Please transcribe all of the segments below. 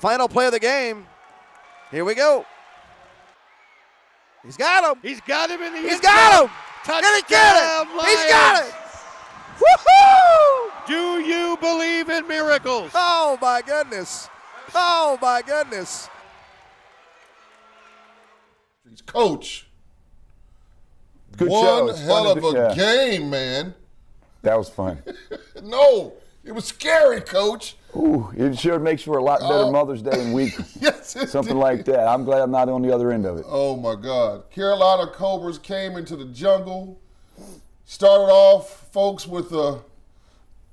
Final play of the game. Here we go. He's got him. He's got him in the He's got him. Touchdown, Did he get it? Lions. He's got it. Woohoo! Do you believe in miracles? Oh, my goodness. Oh, my goodness. Coach, Good one show. It's hell fun of to do. a game, man. That was fun. No, it was scary, Coach. Ooh, it sure makes for a lot better Mother's Day and week. Yes, it Something did. like that. I'm glad I'm not on the other end of it. Oh, my God. Carolina Cobras came into the jungle. Started off, folks, with a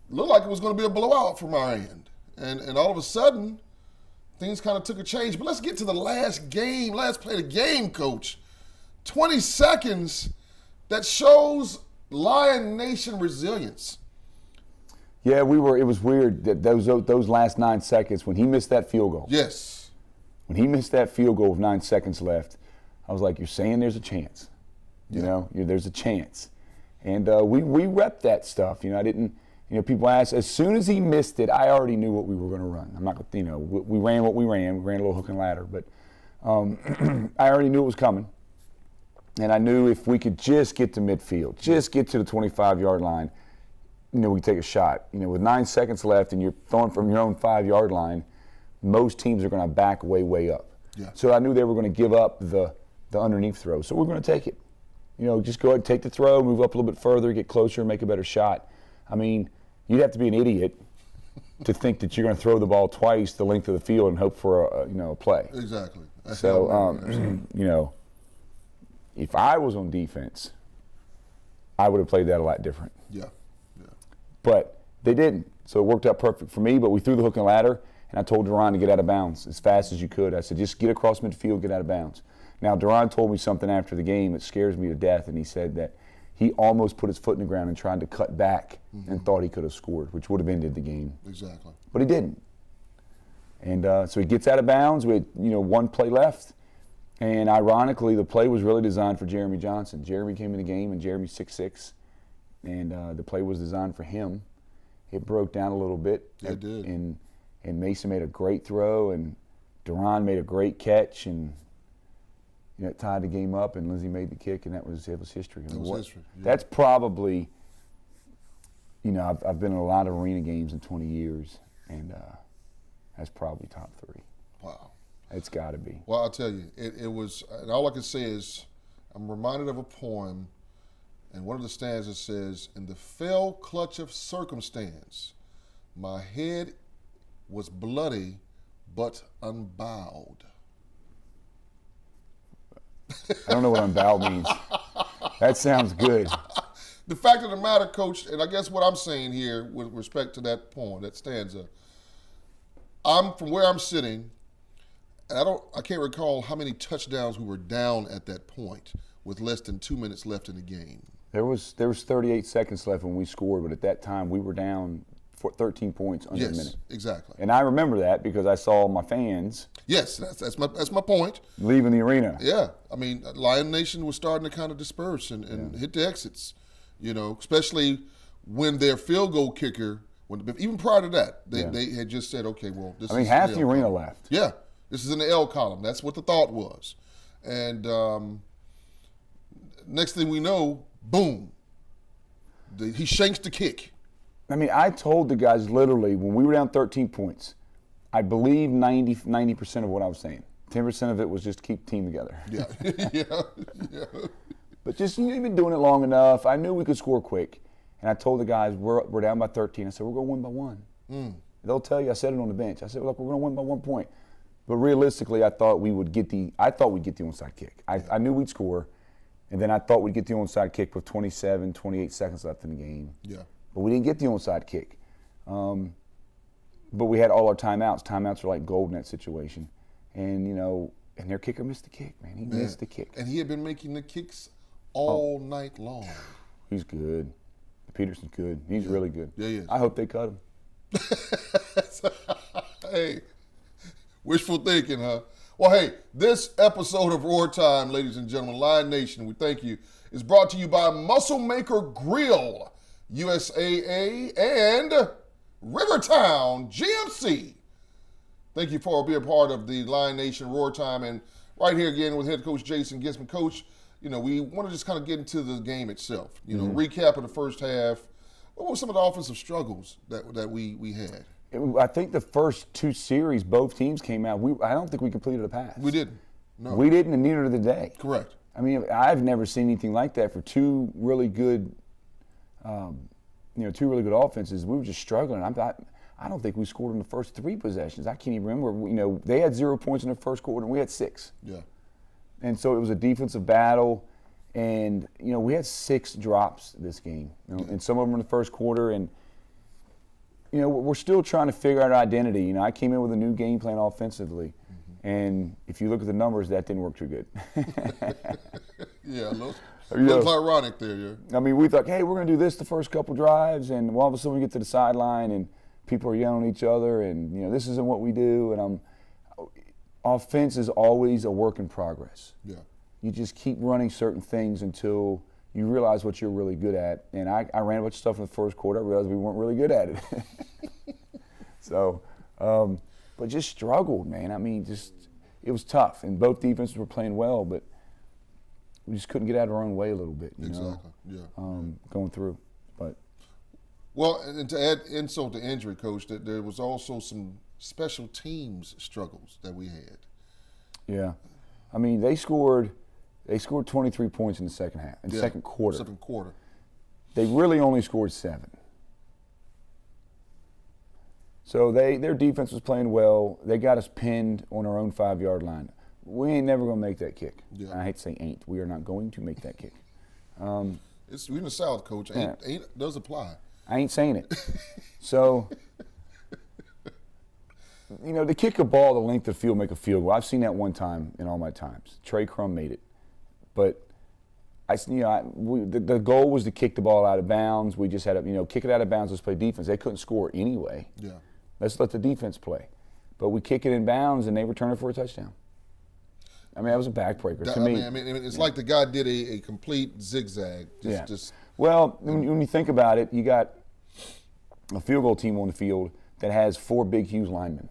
looked like it was going to be a blowout from our end. And all of a sudden, things kind of took a change. But let's get to the last game, last play of the game, Coach. 20 seconds that shows Lion Nation resilience. Yeah, it was weird that those last 9 seconds when he missed that field goal. Yes. When he missed that field goal with 9 seconds left, I was like, you're saying there's a chance. You know, there's a chance. And we repped that stuff. You know, I didn't, people ask, as soon as he missed it, I already knew what we were going to run. I'm not, we ran what we ran. We ran a little hook and ladder. But I already knew it was coming. And I knew if we could just get to midfield, just get to the 25-yard line, we take a shot. With 9 seconds left and you're throwing from your own 5-yard line, most teams are going to back way up. Yeah. So I knew they were going to give up the underneath throw. So we're going to take it. Just go ahead and take the throw, move up a little bit further, get closer, make a better shot. I mean, you'd have to be an idiot to think that you're going to throw the ball twice the length of the field and hope for a play. Exactly. So, if I was on defense, I would have played that a lot different. Yeah. But they didn't. So it worked out perfect for me. But we threw the hook and ladder, and I told Duran to get out of bounds as fast as you could. I said, just get across midfield, get out of bounds. Now, Duran told me something after the game that scares me to death, and he said that he almost put his foot in the ground and tried to cut back and thought he could have scored, which would have ended the game. Exactly. But he didn't. And so he gets out of bounds with, one play left. And ironically, the play was really designed for Jeremy Johnson. Jeremy came in the game, and Jeremy's 6'6", and the play was designed for him. It broke down a little bit. Yeah, it did. And Mason made a great throw, and Duran made a great catch, and it tied the game up, and Lindsey made the kick, and it was history. That was history. Yeah. That's probably, I've been in a lot of arena games in 20 years, and that's probably top 3. Wow. It's got to be. Well, I'll tell you, it was, and all I can say is, I'm reminded of a poem, and one of the stanzas says, in the fell clutch of circumstance, my head was bloody but unbowed. I don't know what unbowed means. That sounds good. The fact of the matter, Coach, and I guess what I'm saying here with respect to that poem, that stanza, I'm from where I'm sitting, and I can't recall how many touchdowns we were down at that point with less than 2 minutes left in the game. There was 38 seconds left when we scored, but at that time we were down for 13 points under a minute. Yes, exactly. And I remember that because I saw my fans. Yes, that's my point. Leaving the arena. Yeah, I mean, Lion Nation was starting to kind of disperse and hit the exits, especially when their field goal kicker, even prior to that, they had just said, okay, well, this is half the arena left. Yeah, this is in the L column. That's what the thought was. And next thing we know, boom, he shanks the kick. I mean, I told the guys literally when we were down 13 points, I believe 90% of what I was saying. 10% of it was just keep the team together. Yeah, yeah. But just you've been doing it long enough. I knew we could score quick, and I told the guys we're down by 13. I said we're going to win by 1. They'll tell you. I said it on the bench. I said look, we're going to win by 1 point. But realistically, I thought we'd get the onside kick. I knew we'd score, and then I thought we'd get the onside kick with 27, 28 seconds left in the game. Yeah. But we didn't get the onside kick. But we had all our timeouts. Timeouts are like gold in that situation. And, and their kicker missed the kick, man. He missed the kick. And he had been making the kicks all night long. He's good. Peterson's good. He's really good. Yeah, he is. I hope they cut him. Hey, wishful thinking, huh? Well, hey, this episode of RoarTime, ladies and gentlemen, Lion Nation, we thank you, is brought to you by Muscle Maker Grill, USAA, and Rivertown GMC. Thank you for being part of the Lion Nation Roar Time. And right here again with head coach Jason Gisman. Coach, we want to just kind of get into the game itself. Recap of the first half. What were some of the offensive struggles that we had? I think the first two series, both teams came out. I don't think we completed a pass. We didn't. No. We didn't, and neither did they. Correct. I mean, I've never seen anything like that for two really good offenses. We were just struggling. I don't think we scored in the first three possessions. I can't even remember. They had 0 points in the first quarter, and we had 6. Yeah. And so it was a defensive battle, and we had 6 drops this game, and some of them in the first quarter. And we're still trying to figure out our identity. I came in with a new game plan offensively, and if you look at the numbers, that didn't work too good. Yeah, looks ironic there. Yeah. I mean, we thought, hey, we're going to do this the first couple drives, and all of a sudden we get to the sideline and people are yelling at each other, and this isn't what we do. And offense is always a work in progress. Yeah. You just keep running certain things until you realize what you're really good at. And I ran a bunch of stuff in the first quarter. I realized we weren't really good at it. So, but just struggled, man. I mean, it was tough, and both defenses were playing well, but we just couldn't get out of our own way a little bit. Exactly. Yeah. Going through, but. Well, and to add insult to injury, Coach, that there was also some special teams struggles that we had. Yeah, I mean they scored 23 points in the second half, second quarter. Second quarter. They really only scored 7. So their defense was playing well. They got us pinned on our own 5-yard line. We ain't never gonna make that kick. Yeah. I hate to say ain't. We are not going to make that kick. We're in the South, Coach. Ain't does apply. I ain't saying it. So, to kick a ball the length of the field, make a field goal. I've seen that one time in all my times. Trey Crum made it. But, the goal was to kick the ball out of bounds. We just had to, kick it out of bounds, let's play defense. They couldn't score anyway. Yeah. Let's let the defense play. But we kick it in bounds, and they return it for a touchdown. I mean, that was a backbreaker to me. I mean, it's like the guy did a complete zigzag. Well, when you think about it, you got a field goal team on the field that has 4 big, huge linemen.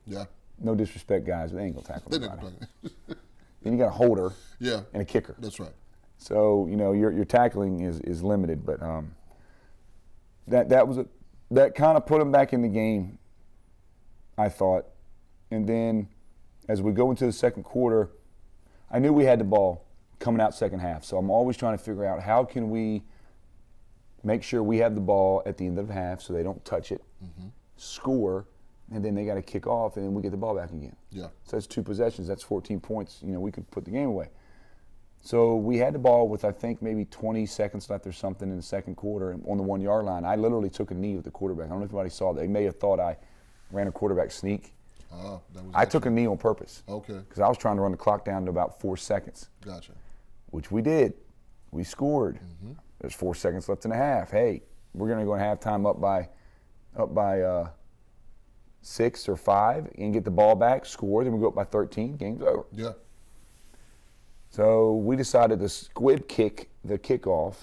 Yeah. No disrespect, guys, but they ain't gonna tackle nobody. Then you got a holder. Yeah. And a kicker. That's right. So your tackling is limited, but that kind of put them back in the game, I thought, and then as we go into the second quarter, I knew we had the ball coming out second half. So I'm always trying to figure out how can we make sure we have the ball at the end of the half so they don't touch it, score, and then they got to kick off, and then we get the ball back again. Yeah. So that's 2 possessions. That's 14 points. We could put the game away. So we had the ball with, I think, maybe 20 seconds left or something in the second quarter on the 1-yard line. I literally took a knee with the quarterback. I don't know if anybody saw that. They may have thought I ran a quarterback sneak. I took a knee on purpose. Okay. Because I was trying to run the clock down to about 4 seconds. Gotcha. Which we did. We scored. There's 4 seconds left in the half. Hey, we're going to go in halftime up by 6 or 5 and get the ball back, score, then we go up by 13, game's over. Yeah. So we decided to squib kick the kickoff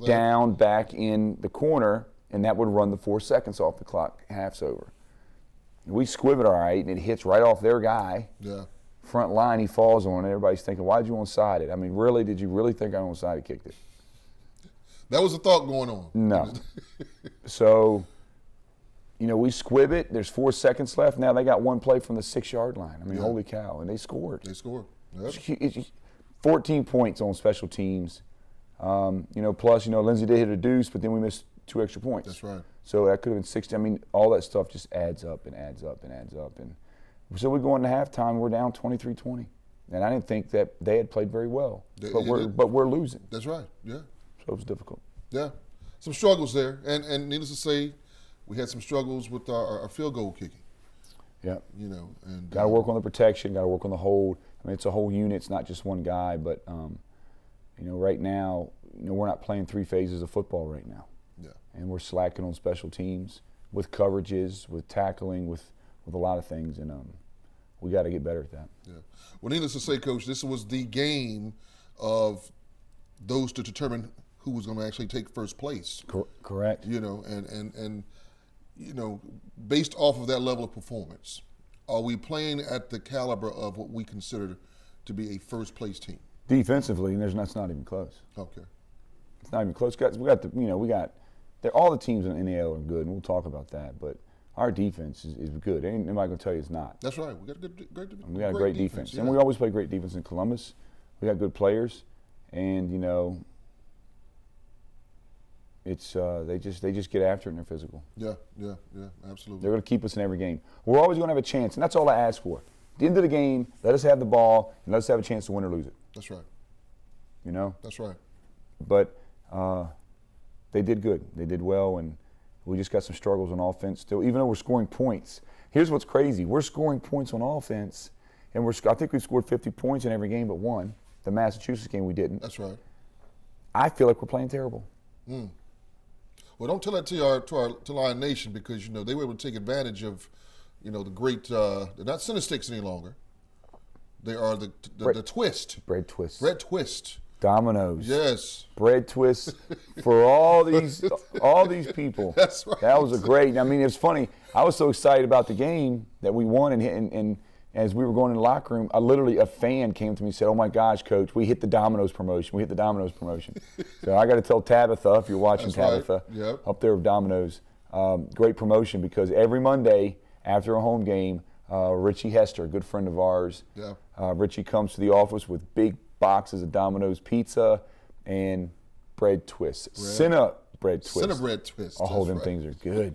down back in the corner, and that would run the 4 seconds off the clock. Half's over. We squib it all right, and it hits right off their guy. Yeah. Front line, he falls on it. Everybody's thinking, why'd you onside it? I mean, really, did you really think I onside kicked it? That was a thought going on. No. So, we squib it. There's 4 seconds left. Now they got 1 play from the 6-yard line. I mean, holy cow. And they scored. Yep. 14 points on special teams. Plus, Lindsey did hit a deuce, but then we missed 2 extra points. That's right. So that could have been 60. I mean, all that stuff just adds up and adds up and adds up. And so we go into halftime, we're down 23-20. And I didn't think that they had played very well. But we're losing. That's right, yeah. So it was difficult. Yeah. Some struggles there. And needless to say, we had some struggles with our field goal kicking. Yeah. And got to work on the protection, got to work on the hold. I mean, it's a whole unit. It's not just one guy. But, right now, we're not playing 3 phases of football right now. Yeah. And we're slacking on special teams with coverages, with tackling, with a lot of things. And we got to get better at that. Yeah. Well, needless to say, Coach, this was the game of those to determine who was going to actually take first place. Correct. And based off of that level of performance, are we playing at the caliber of what we consider to be a first-place team? Defensively, and that's not even close. Okay. It's not even close, guys. All the teams in the NAL are good, and we'll talk about that. But our defense is good. Ain't nobody gonna tell you it's not. That's right. We got a great defense, yeah. and we always play great defense in Columbus. We got good players, and it's they just get after it and they're physical. Yeah, absolutely. They're gonna keep us in every game. We're always gonna have a chance, and that's all I ask for. At the end of the game, let us have the ball and let us have a chance to win or lose it. That's right. That's right. But they did good. They did well, and we just got some struggles on offense still, even though we're scoring points. Here's what's crazy. We're scoring points on offense, and I think we scored 50 points in every game but one. The Massachusetts game we didn't. That's right. I feel like we're playing terrible. Well, don't tell that to Lion Nation, because they were able to take advantage of the great. They're not center sticks any longer. They are the twist. Bread twist. Bread twist. Dominoes. Yes. Bread twists for all these people. That's right. That was a great. I mean, it's funny. I was so excited about the game that we won, and as we were going in the locker room, a fan came to me and said, "Oh my gosh, Coach, we hit the Dominoes promotion. We hit the Dominoes promotion." So I got to tell Tabitha, if you're watching, That's Tabitha, right. Yep. up there with Dominoes, great promotion, because every Monday after a home game, Richie Hester, a good friend of ours, Richie comes to the office with big boxes of Domino's pizza and bread twists. Cinna bread twists. Cinna bread twists. All them things are good.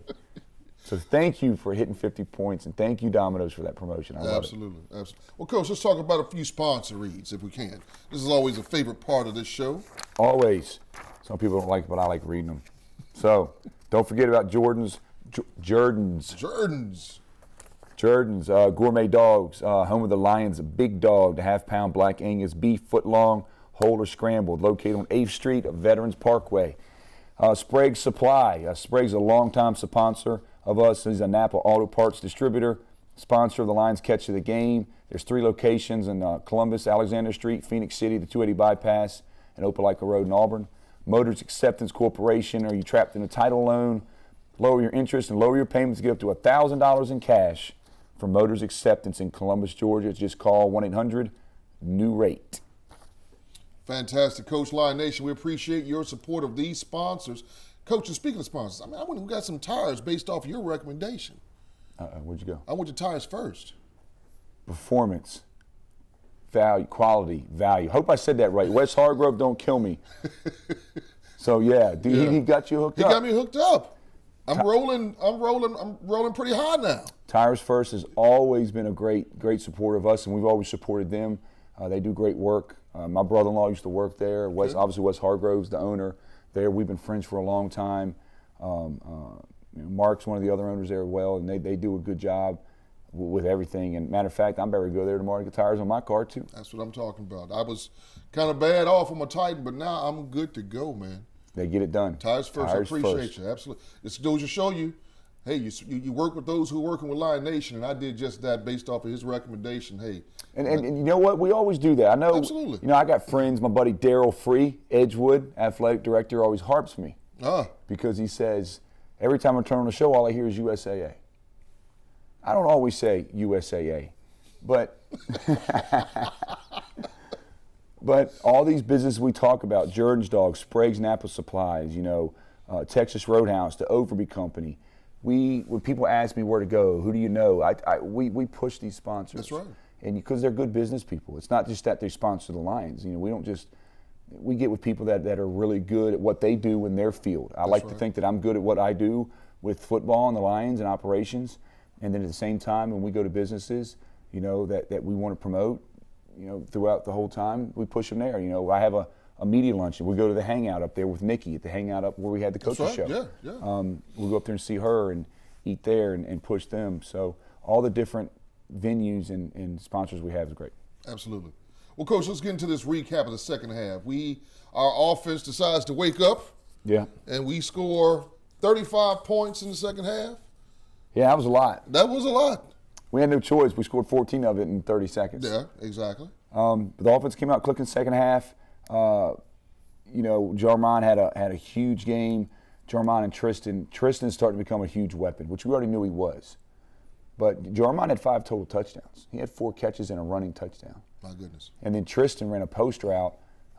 So thank you for hitting 50 points, and thank you, Domino's, for that promotion. I love it. Absolutely. Well, Coach, let's talk about a few sponsor reads if we can. This is always a favorite part of this show. Always. Some people don't like it, but I like reading them. So don't forget about Jordan's Gourmet Dogs, home of the Lions, a big dog, the half-pound Black Angus beef, foot-long, whole or scrambled, located on 8th Street of Veterans Parkway. Sprague's Supply. Sprague's a longtime sponsor of us. He's a Napa Auto Parts distributor, sponsor of the Lions Catch of the Game. There's 3 locations in Columbus, Alexander Street, Phoenix City, the 280 bypass, and Opelika Road in Auburn. Motors Acceptance Corporation. Are you trapped in a title loan? Lower your interest and lower your payments to get up to $1,000 in cash from Motors Acceptance in Columbus, Georgia. Just call 1-800-NEW-RATE. Fantastic, Coach. Lion Nation, we appreciate your support of these sponsors. Coach, and speaking of sponsors, I went and got some tires based off your recommendation. Where'd you go? I went to Tires First. Performance, value, quality, value. Hope I said that right. Wes Hargrove, don't kill me. So yeah, he got you hooked up. He got me hooked up. I'm rolling pretty high now. Tires First has always been a great supporter of us, and we've always supported them. They do great work. My brother-in-law used to work there. Obviously, Wes Hargrove's the owner there. We've been friends for a long time. Mark's one of the other owners there as well, and they do a good job with everything. And matter of fact, I'm better to go there tomorrow to get tires on my car too. That's what I'm talking about. I was kind of bad off on my Titan, but now I'm good to go, man. They get it done. Tires First. I appreciate you. Absolutely. This goes to show you, hey, you work with those who are working with Lion Nation, and I did just that based off of his recommendation. Hey. And you know what? We always do that. I know. Absolutely. I got friends. My buddy Daryl Free, Edgewood, athletic director, always harps me because he says every time I turn on the show, all I hear is USAA. I don't always say USAA, but but all these businesses we talk about, Jordan's Dogs, Sprague's Napa Supplies, Texas Roadhouse, the Overby Company. When people ask me where to go, who do you know? We push these sponsors. That's right. And because they're good business people. It's not just that they sponsor the Lions. We get with people that are really good at what they do in their field. I like to think that I'm good at what I do with football and the Lions and operations. And then at the same time, when we go to businesses, that we want to promote, throughout the whole time, we push them there. I have a media luncheon. We go to the Hangout up there with Nikki at the Hangout up where we had the coaches show. Yeah. We'll go up there and see her and eat there and push them. So all the different venues and sponsors we have is great. Absolutely. Well, Coach, let's get into this recap of the second half. Our offense decides to wake up. Yeah. And we score 35 points in the second half. Yeah, that was a lot. That was a lot. We had no choice. We scored 14 of it in 30 seconds. Yeah, exactly. But the offense came out clicking second half. Jarman had a huge game. Jarmon and Tristan. Tristan's starting to become a huge weapon, which we already knew he was. But Jarmon had 5 total touchdowns. He had 4 catches and a running touchdown. My goodness. And then Tristan ran a post route,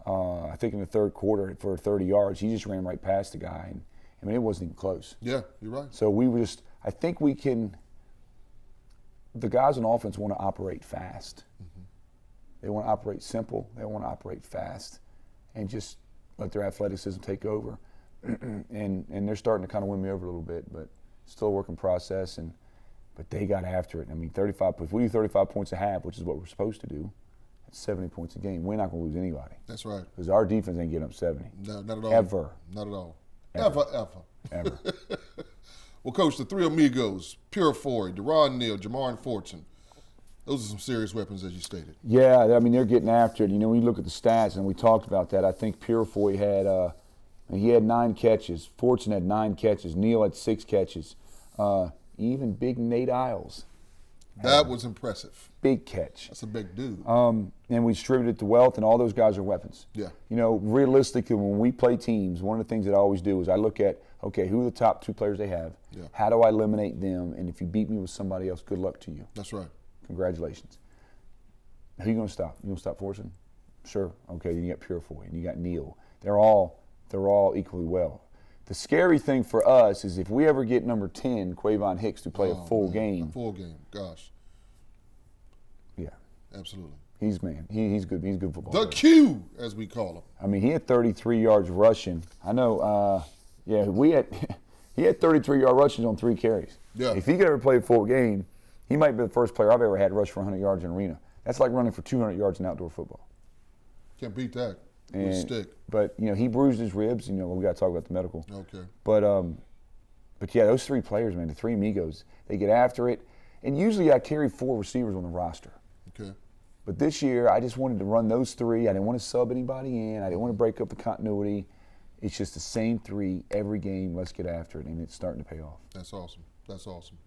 I think in the third quarter for 30 yards. He just ran right past the guy. And I mean, it wasn't even close. Yeah, you're right. So we were just, I think we can, the guys on offense want to operate fast. Mm-hmm. They want to operate simple. They want to operate fast and just let their athleticism take over. and they're starting to kind of win me over a little bit, but still a working process. But they got after it. I mean, 35. If we do 35 points a half, which is what we're supposed to do, that's 70 points a game. We're not going to lose anybody. That's right. Because our defense ain't getting up 70. No, not at all. Ever. Not at all. Ever. Well, Coach, the 3 amigos, Pure Foy, Deron Neal, Jamar Fortune, those are some serious weapons, as you stated. Yeah, I mean, they're getting after it. You know, when you look at the stats, and we talked about that, I think Pure Foy had, he had 9 catches. Fortune had 9 catches. Neal had 6 catches. Even big Nate Isles. That was impressive. Big catch. That's a big dude. And we distributed to Wealth, and all those guys are weapons. Yeah. You know, realistically, when we play teams, one of the things that I always do is I look at, okay, who are the top 2 players they have? Yeah. How do I eliminate them? And if you beat me with somebody else, good luck to you. That's right. Congratulations. Who you going to stop? You going to stop Fortune? Sure. Okay, then you got Pure Foy, and you got Neal. They're all equally well. The scary thing for us is if we ever get number 10, Quavon Hicks, to play a full game. A full game, gosh. Yeah. Absolutely. He's good. He's good football The player. Q, as we call him. I mean, he had 33 yards rushing. I know, he had 33-yard rushes on 3 carries. Yeah. If he could ever play a full game, he might be the first player I've ever had rush for 100 yards in an arena. That's like running for 200 yards in outdoor football. Can't beat that. With a stick. But, you know, he bruised his ribs. You know, we got to talk about the medical. Okay. But yeah, those 3 players, man, the 3 amigos, they get after it. And usually I carry 4 receivers on the roster. Okay. But this year, I just wanted to run those 3. I didn't want to sub anybody in. I didn't want to break up the continuity. It's just the same 3 every game. Let's get after it, and it's starting to pay off. That's awesome. That's awesome.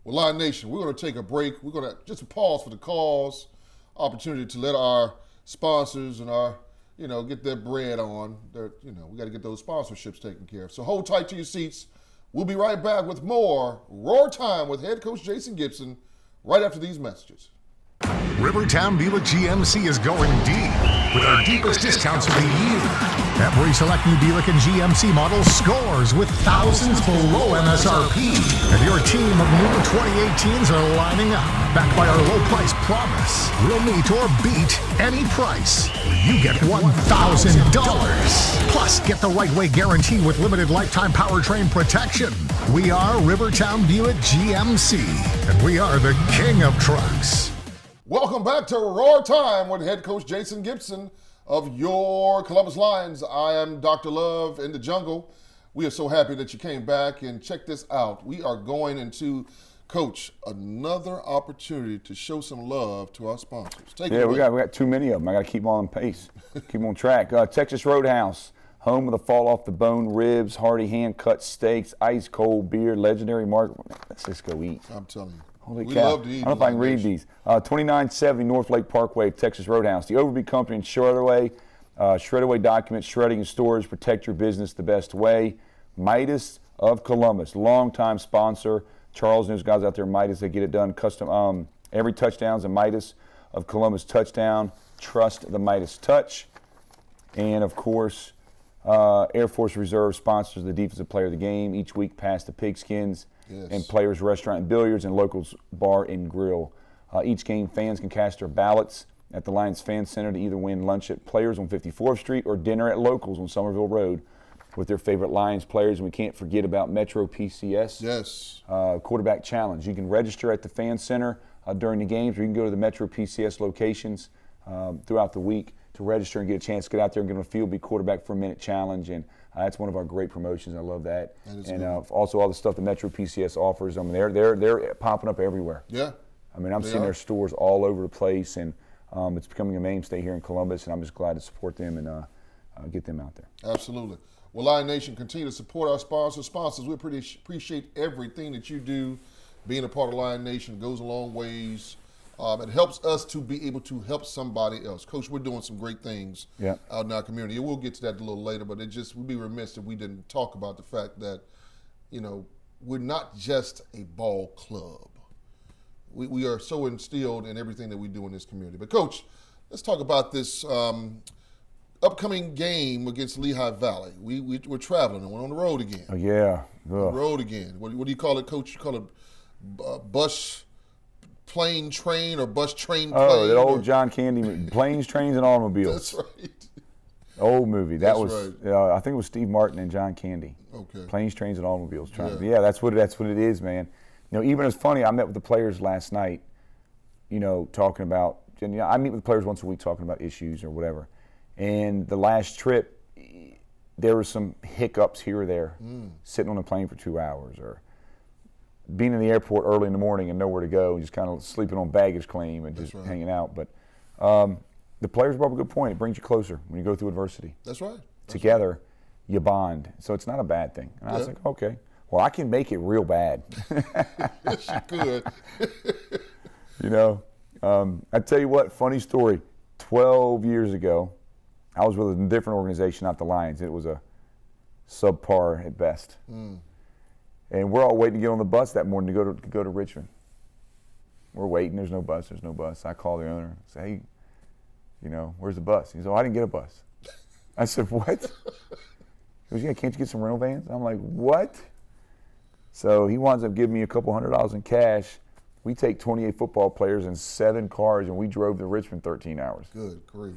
Well, Lion Nation, we're going to take a break. We're going to just pause for the calls, opportunity to let our sponsors and our, get their bread on. We got to get those sponsorships taken care of. So hold tight to your seats. We'll be right back with more Roar Time with head coach Jason Gibson right after these messages. Rivertown Buick GMC is going deep with our deepest discounts of the year. Every select new Buick and GMC model scores with thousands below MSRP. And your team of new 2018s are lining up, backed by our low price promise. We'll meet or beat any price. You get $1,000. Plus, get the right way guarantee with limited lifetime powertrain protection. We are Rivertown Buick GMC, and we are the king of trucks. Welcome back to Roar Time with head coach Jason Gibson of your Columbus Lions. I am Dr. Love in the jungle. We are so happy that you came back, and check this out. We are going into, Coach, another opportunity to show some love to our sponsors. Take it away. we got too many of them. I got to keep them on pace, keep them on track. Texas Roadhouse, home of the fall off the bone ribs, hearty hand cut steaks, ice cold beer, legendary market. Let's just go eat. I'm telling you. Holy we cow. love to eat. I don't know if I can read these. 2970 North Lake Parkway, Texas Roadhouse. The Overby Company and Shredaway. Shredaway documents, shredding and storage, protect your business the best way. Midas of Columbus, longtime sponsor. Charles and those guys out there, Midas, they get it done. Custom. Every touchdown's a Midas of Columbus touchdown. Trust the Midas touch. And, of course, Air Force Reserve sponsors the defensive player of the game each week past the Pigskins. Yes. And Players Restaurant and Billiards and Locals Bar and Grill. Each game, fans can cast their ballots at the Lions Fan Center to either win lunch at Players on 54th Street or dinner at Locals on Somerville Road with their favorite Lions players. And we can't forget about Metro PCS. Yes. Quarterback Challenge. You can register at the Fan Center during the games, or you can go to the Metro PCS locations throughout the week to register and get a chance to get out there and get on the field, be quarterback for a minute challenge. And that's one of our great promotions. I love that. And also all the stuff the Metro PCS offers. I mean, they're popping up everywhere. Yeah. I mean, I'm seeing their stores all over the place, and it's becoming a mainstay here in Columbus, and I'm just glad to support them and get them out there. Absolutely. Well, Lion Nation, continue to support our sponsors. Sponsors, we appreciate everything that you do. Being a part of Lion Nation goes a long ways. It helps us to be able to help somebody else. Coach, we're doing some great things out in our community. We'll get to that a little later, but we'd be remiss if we didn't talk about the fact that, we're not just a ball club. We are so instilled in everything that we do in this community. But Coach, let's talk about this upcoming game against Lehigh Valley. We're traveling and we're on the road again. Oh, yeah. On the road again. What do you call it, Coach? You call it bus, plane, train, or bus, train, plane? Oh, that old John Candy, Planes, Trains, and Automobiles. That's right. Old movie. That was, right. I think it was Steve Martin and John Candy. Okay. Planes, Trains, and Automobiles. That's what it is, man. Even it's funny, I met with the players last night, talking about, I meet with the players once a week talking about issues or whatever. And the last trip, there were some hiccups here or there, sitting on a plane for 2 hours, or being in the airport early in the morning and nowhere to go, just kind of sleeping on baggage claim and just hanging out. But the players brought up a good point. It brings you closer when you go through adversity. That's right. Together, you bond. So it's not a bad thing. And I was like, okay, well, I can make it real bad. Yes, you could. I tell you what, funny story. 12 years ago, I was with a different organization, not the Lions. It was a subpar at best. And we're all waiting to get on the bus that morning to go to Richmond. We're waiting. There's no bus. I call the owner. I say, hey, where's the bus? He says, oh, I didn't get a bus. I said, what? He goes, yeah, can't you get some rental vans? I'm like, what? So he winds up giving me a couple $100 in cash. We take 28 football players and 7 cars, and we drove to Richmond 13 hours. Good grief.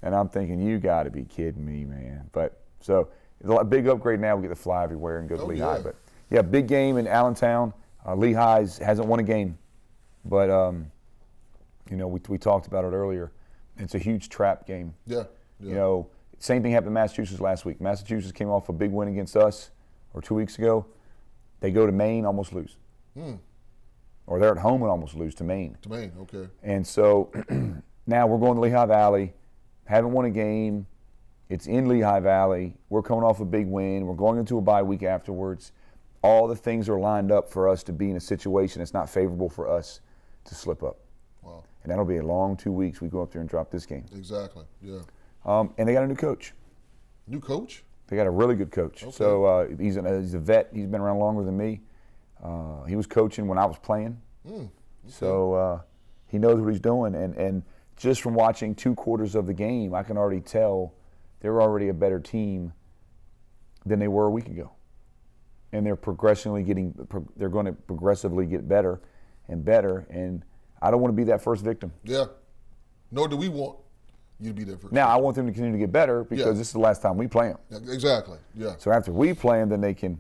And I'm thinking, you got to be kidding me, man. But so a big upgrade now. We get to fly everywhere and go to Lehigh. Yeah. But yeah, big game in Allentown. Lehigh hasn't won a game, but we talked about it earlier. It's a huge trap game. Yeah. Same thing happened in Massachusetts last week. Massachusetts came off a big win against us, or 2 weeks ago. They go to Maine, almost lose. Or they're at home and almost lose to Maine. To Maine, okay. And so now we're going to Lehigh Valley. Haven't won a game. It's in Lehigh Valley. We're coming off a big win. We're going into a bye week afterwards. All the things are lined up for us to be in a situation that's not favorable for us to slip up. Wow. And that'll be a long 2 weeks. We go up there and drop this game. Exactly, yeah. And they got a new coach. New coach? They got a really good coach. Okay. So he's a vet. He's been around longer than me. He was coaching when I was playing. Okay. So he knows what he's doing. And just from watching 2 quarters of the game, I can already tell they're already a better team than they were a week ago. And they're they're going to progressively get better and better. And I don't want to be that first victim. Yeah. Nor do we want you to be there first. Now, I want them to continue to get better because this is the last time we play them. Yeah, exactly, yeah. So after we play them, then they can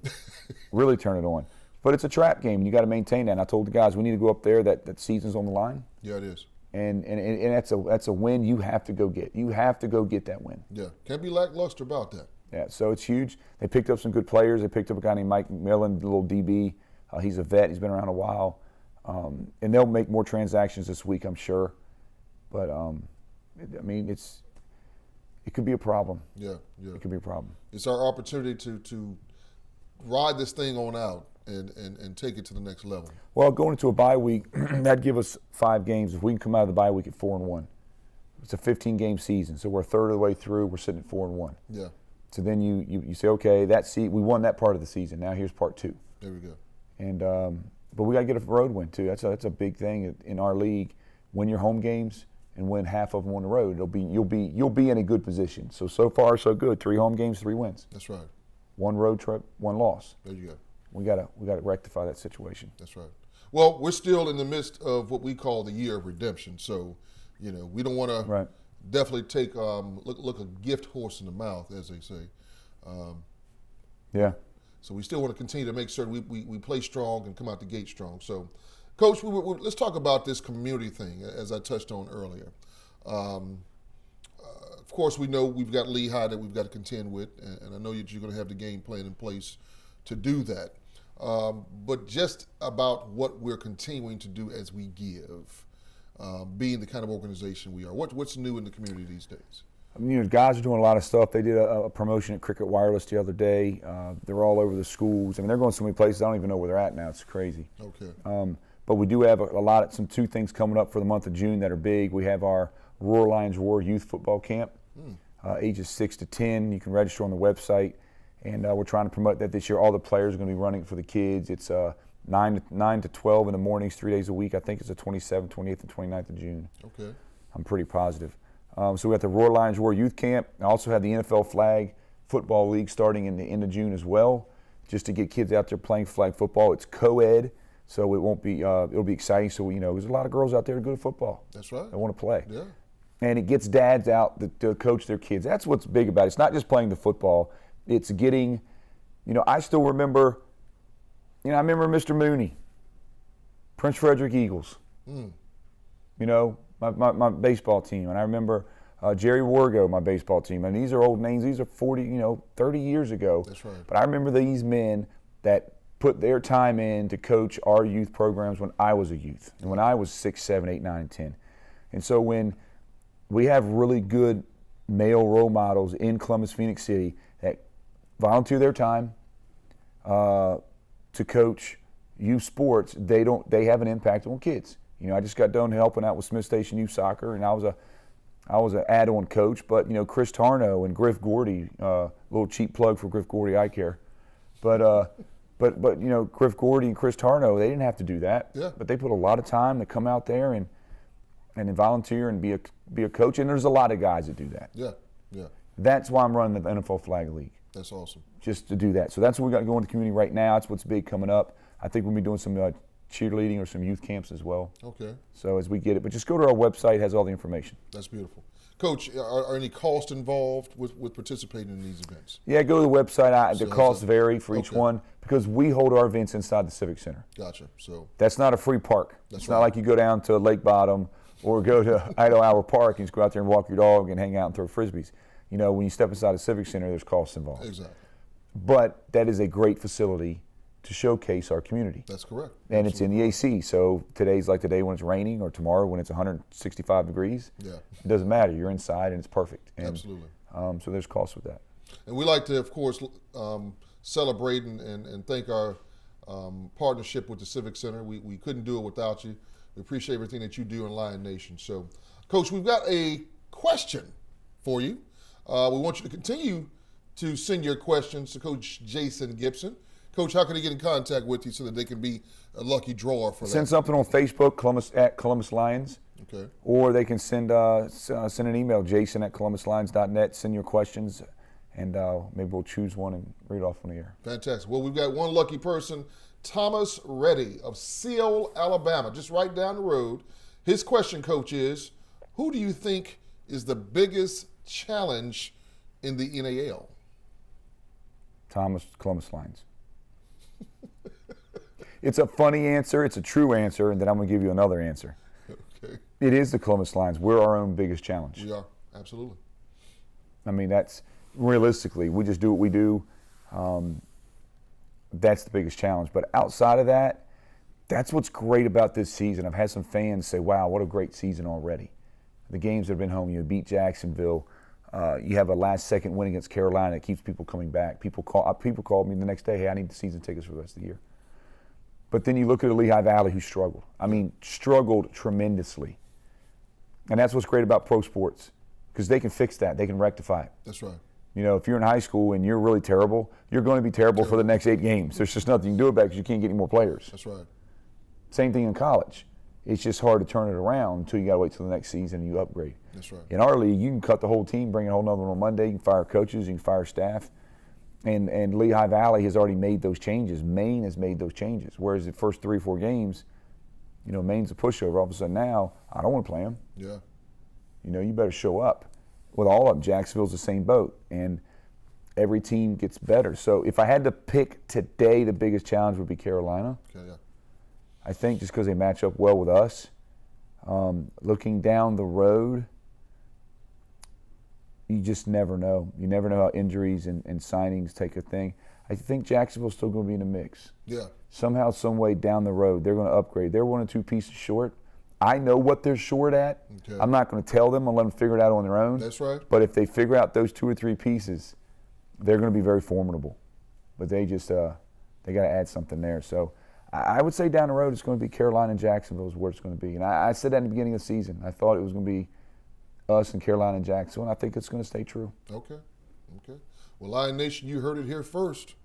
really turn it on. But it's a trap game, and you got to maintain that. And I told the guys we need to go up there. That season's on the line. Yeah, it is. And that's a win you have to go get. You have to go get that win. Yeah, can't be lackluster about that. Yeah, so it's huge. They picked up some good players. They picked up a guy named Mike McMillan, the little DB. He's a vet. He's been around a while. And they'll make more transactions this week, I'm sure. But it could be a problem. Yeah. It could be a problem. It's our opportunity to ride this thing on out and take it to the next level. Well, going into a bye week, that'd give us 5 games. If we can come out of the bye week at 4-1, it's a 15-game season. So we're a third of the way through. We're sitting at 4-1. Yeah. So then you say, okay, we won that part of the season. Now here's part 2. There we go. And but we got to get a road win too. That's a big thing in our league. Win your home games and win half of them on the road. You'll be in a good position. So far so good. 3 home games, 3 wins. That's right. 1 road trip, 1 loss. There you go. We got to rectify that situation. That's right. Well, we're still in the midst of what we call the year of redemption. So, we don't want to definitely take look a gift horse in the mouth, as they say. Yeah. So we still want to continue to make sure we play strong and come out the gate strong. So, Coach, let's talk about this community thing, as I touched on earlier. Of course, we know we've got Lehigh that we've got to contend with, and I know that you're going to have the game plan in place to do that. But just about what we're continuing to do as we give, being the kind of organization we are. What's new in the community these days? Guys are doing a lot of stuff. They did a promotion at Cricket Wireless the other day. They're all over the schools. They're going so many places. I don't even know where they're at now. It's crazy. Okay. But we do have some 2 things coming up for the month of June that are big. We have our Roar Lions Roar Youth Football Camp, ages 6 to 10. You can register on the website, and we're trying to promote that this year. All the players are going to be running for the kids. It's 9 to 12 in the mornings, 3 days a week. I think it's the 27th, 28th, and 29th of June. Okay. I'm pretty positive. So we got the Roar Lions Roar Youth Camp. I also have the NFL Flag Football League starting in the end of June as well, just to get kids out there playing flag football. It's co-ed, so it won't be. It'll be exciting. So there's a lot of girls out there good at football. That's right. They want to play. Yeah. And it gets dads out to coach their kids. That's what's big about it. It's not just playing the football. It's getting. I still remember. I remember Mr. Mooney, Prince Frederick Eagles. My baseball team, and I remember Jerry Wargo, my baseball team. And these are old names. These are 40, 30 years ago. That's right. But I remember these men that put their time in to coach our youth programs when I was a youth, and when I was 6, 7, 8, 9, and 10. And so when we have really good male role models in Columbus, Phoenix City that volunteer their time to coach youth sports, they have an impact on kids. I just got done helping out with Smith Station Youth Soccer, and I was an add-on coach. But Chris Tarno and Griff Gordy, little cheap plug for Griff Gordy Eye Care, but Griff Gordy and Chris Tarno, they didn't have to do that. Yeah. But they put a lot of time to come out there and volunteer and be a coach. And there's a lot of guys that do that. Yeah. Yeah. That's why I'm running the NFL Flag League. That's awesome. Just to do that. So that's what we got going in the community right now. That's what's big coming up. I think we'll be doing some cheerleading or some youth camps as well. Okay. So as we get it, but just go to our website, it has all the information. That's beautiful. Coach, are any costs involved with participating in these events? Yeah, go to the website. The costs vary for each one because we hold our events inside the Civic Center. Gotcha. So that's not a free park. It's not like you go down to Lake Bottom or go to Idle Hour Park and just go out there and walk your dog and hang out and throw frisbees. When you step inside the Civic Center, there's costs involved. Exactly. But that is a great facility to showcase our community. That's correct. And it's in the AC, so today's like the day when it's raining or tomorrow when it's 165 degrees. Yeah. It doesn't matter. You're inside and it's perfect. And, absolutely. So there's costs with that. And we like to, of course, celebrate and thank our partnership with the Civic Center. We couldn't do it without you. We appreciate everything that you do in Lion Nation. So, Coach, we've got a question for you. We want you to continue to send your questions to Coach Jason Gibson. Coach, how can they get in contact with you so that they can be a lucky drawer for that? Send something on Facebook, Columbus Lions. Okay. Or they can send an email, jason@columbuslions.net. Send your questions, and maybe we'll choose one and read off on the air. Fantastic. Well, we've got one lucky person, Thomas Reddy of Seal, Alabama, just right down the road. His question, Coach, is, who do you think is the biggest challenge in the NAL? Thomas, Columbus Lions. It's a funny answer, it's a true answer, and then I'm going to give you another answer. Okay. It is the Columbus Lions. We're our own biggest challenge. We are, absolutely. I mean, that's realistically, we just do what we do. That's the biggest challenge. But outside of that, that's what's great about this season. I've had some fans say, wow, what a great season already. The games that have been home, you beat Jacksonville. You have a last-second win against Carolina that keeps people coming back. People called me the next day, hey, I need the season tickets for the rest of the year. But then you look at the Lehigh Valley, who struggled. I mean, struggled tremendously. And that's what's great about pro sports, because they can fix that. They can rectify it. That's right. If you're in high school and you're really terrible, you're going to be terrible for the next 8 games. There's just nothing you can do about it because you can't get any more players. That's right. Same thing in college. It's just hard to turn it around until you got to wait till the next season and you upgrade. That's right. In our league, you can cut the whole team, bring a whole nother one on Monday. You can fire coaches, you can fire staff. And Lehigh Valley has already made those changes. Maine has made those changes. Whereas the first 3 or 4 games, Maine's a pushover. All of a sudden now, I don't want to play them. Yeah. You better show up. With all of them, Jacksonville's the same boat. And every team gets better. So if I had to pick today, the biggest challenge would be Carolina. Okay, yeah. I think just because they match up well with us. Looking down the road, you just never know. You never know how injuries and signings take a thing. I think Jacksonville's still going to be in the mix. Yeah. Somehow, some way down the road, they're going to upgrade. They're 1 or 2 pieces short. I know what they're short at. Okay. I'm not going to tell them. I'll let them figure it out on their own. That's right. But if they figure out those 2 or 3 pieces, they're going to be very formidable. But they just they got to add something there. So I would say down the road it's going to be Carolina and Jacksonville is where it's going to be. And I said that in the beginning of the season. I thought it was going to be us and Carolina and Jacksonville, and I think it's going to stay true. Okay. Well, Lion Nation, you heard it here first.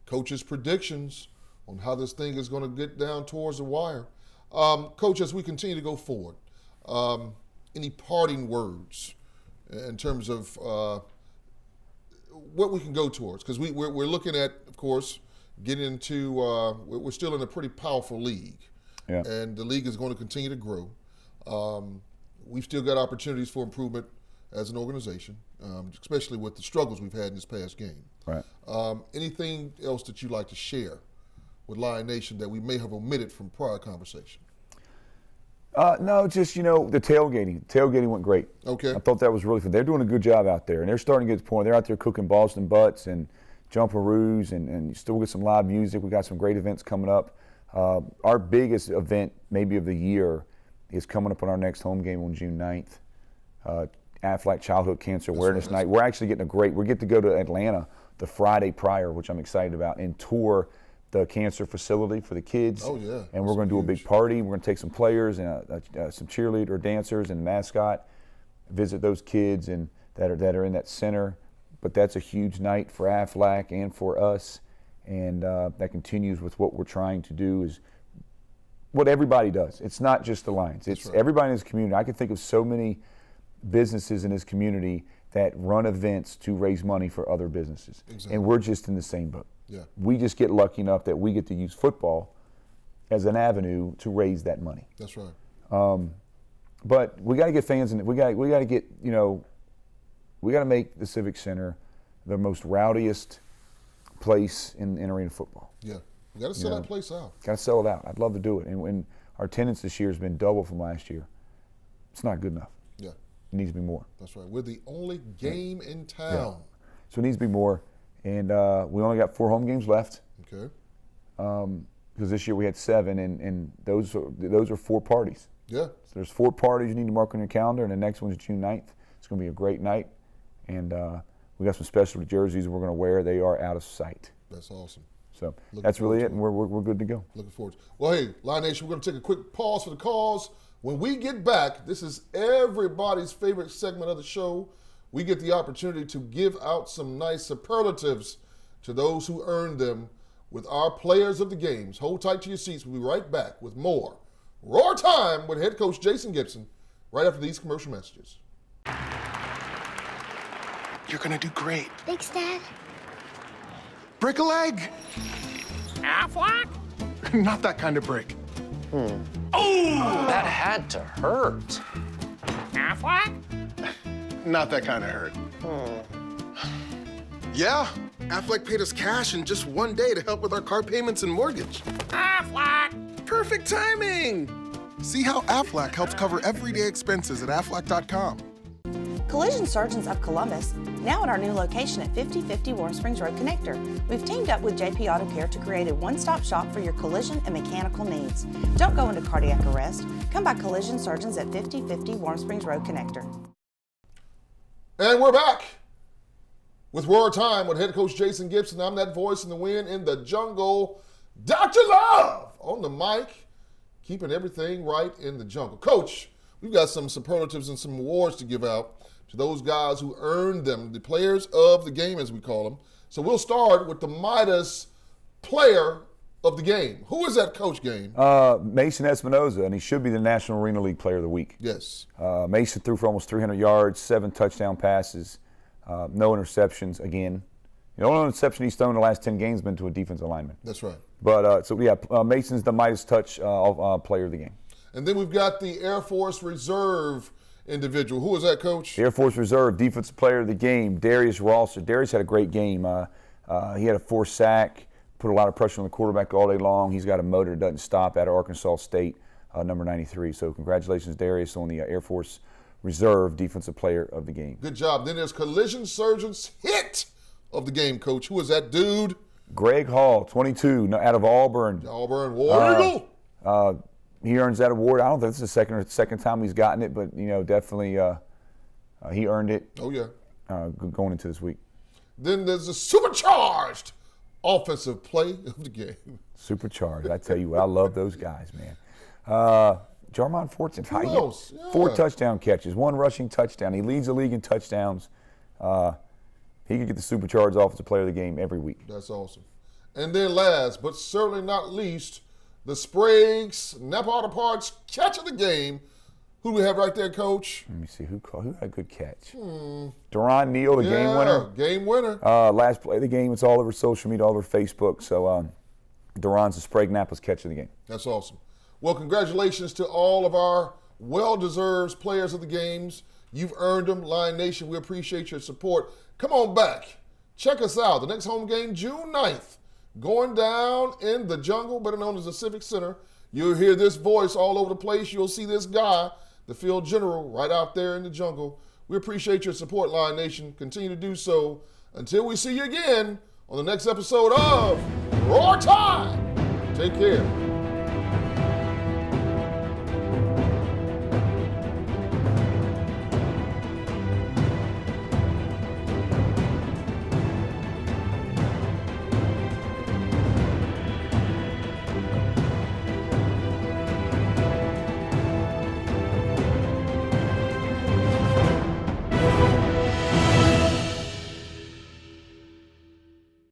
Coach's predictions on how this thing is going to get down towards the wire. Coach, as we continue to go forward, any parting words in terms of what we can go towards? Because we're looking at, of course, getting into, we're still in a pretty powerful league. Yeah. And the league is going to continue to grow. We've still got opportunities for improvement as an organization, especially with the struggles we've had in this past game. Right. Anything else that you'd like to share with Lion Nation that we may have omitted from prior conversation? No, just, the tailgating. Tailgating went great. Okay. I thought that was really fun. They're doing a good job out there, and they're starting to get to the point. They're out there cooking Boston butts and jumperoos, and you still get some live music. We got some great events coming up. Our biggest event, maybe of the year, is coming up on our next home game on June 9th. Aflac Childhood Cancer Awareness Night. We're actually getting we get to go to Atlanta the Friday prior, which I'm excited about, and tour the cancer facility for the kids. Oh, yeah. And we're going to do a big party. We're going to take some players and some cheerleader dancers and mascot, visit those kids and that are in that center. But that's a huge night for Aflac and for us, and that continues with what we're trying to do is what everybody does. It's not just the Lions. It's everybody in this community. I can think of so many businesses in this community that run events to raise money for other businesses. Exactly. And we're just in the same boat. Yeah. We just get lucky enough that we get to use football as an avenue to raise that money. That's right. But we got to get fans in. We got to get, we got to make the Civic Center the most rowdiest place in arena football. Yeah. We got to sell that place out. Got to sell it out. I'd love to do it. And our attendance this year has been double from last year. It's not good enough. Yeah. It needs to be more. That's right. We're the only game in town. So it needs to be more. And we only got 4 home games left. Okay. Because this year we had 7, and those are 4 parties. Yeah. So there's 4 parties you need to mark on your calendar, and the next one's June 9th. It's going to be a great night. And we got some specialty jerseys we're going to wear. They are out of sight. That's awesome. So that's really it, and we're good to go. Looking forward to it. Well, hey, Lion Nation, we're going to take a quick pause for the cause. When we get back, this is everybody's favorite segment of the show. We get the opportunity to give out some nice superlatives to those who earned them with our players of the games. Hold tight to your seats. We'll be right back with more Roar Time with head coach Jason Gibson right after these commercial messages. You're gonna do great. Thanks, Dad. Break a leg. Aflac? Not that kind of break. That had to hurt. Aflac? Not that kind of hurt. Yeah, Aflac paid us cash in just one day to help with our car payments and mortgage. Aflac! Perfect timing! See how Aflac helps cover everyday expenses at Aflac.com. Collision Surgeons of Columbus, now at our new location at 5050 Warm Springs Road Connector. We've teamed up with JP Auto Care to create a one-stop shop for your collision and mechanical needs. Don't go into cardiac arrest. Come by Collision Surgeons at 5050 Warm Springs Road Connector. And we're back with Roar Time with head coach Jason Gibson. I'm that voice in the wind in the jungle, Dr. Love on the mic, keeping everything right in the jungle. Coach, we've got some superlatives and some awards to give out to those guys who earned them, the players of the game, as we call them. So we'll start with the Midas player of the game. Who is that, Coach Game? Mason Espinoza, and he should be the National Arena League Player of the Week. Yes. Mason threw for almost 300 yards, 7 touchdown passes, no interceptions again. The only interception he's thrown in the last 10 games has been to a defensive lineman. That's right. But, Mason's the Midas touch player of the game. And then we've got the Air Force Reserve individual. Who is that, Coach? Air Force Reserve Defensive Player of the Game, Darius Rosser. Darius had a great game. He had a 4 sack, put a lot of pressure on the quarterback all day long. He's got a motor that doesn't stop out of Arkansas State, number 93. So congratulations, Darius, on the Air Force Reserve Defensive Player of the Game. Good job. Then there's Collision Surgeons hit of the game, Coach. Who is that dude? Greg Hall, 22, out of Auburn. Auburn War Eagle. He earns that award. I don't think this is the second time he's gotten it, but definitely he earned it. Oh yeah. Going into this week. Then there's the supercharged offensive play of the game. Supercharged. I tell you what, I love those guys, man. Jarmon Fortson, Who else? Yeah. 4 touchdown catches, 1 rushing touchdown. He leads the league in touchdowns. He could get the Supercharged Offensive Player of the Game every week. That's awesome. And then last, but certainly not least, the Spragues Napa Auto Parts catch of the game. Who do we have right there, Coach? Let me see, who had a good catch? Deron Neal, the game winner. Game winner. Last play of the game. It's all over social media, all over Facebook. So Deron's the Sprague Napa's catch of the game. That's awesome. Well, congratulations to all of our well-deserved players of the games. You've earned them, Lion Nation. We appreciate your support. Come on back. Check us out. The next home game, June 9th, going down in the jungle, better known as the Civic Center. You'll hear this voice all over the place. You'll see this guy, the field general, right out there in the jungle. We appreciate your support, Lion Nation. Continue to do so until we see you again on the next episode of Roar Time. Take care.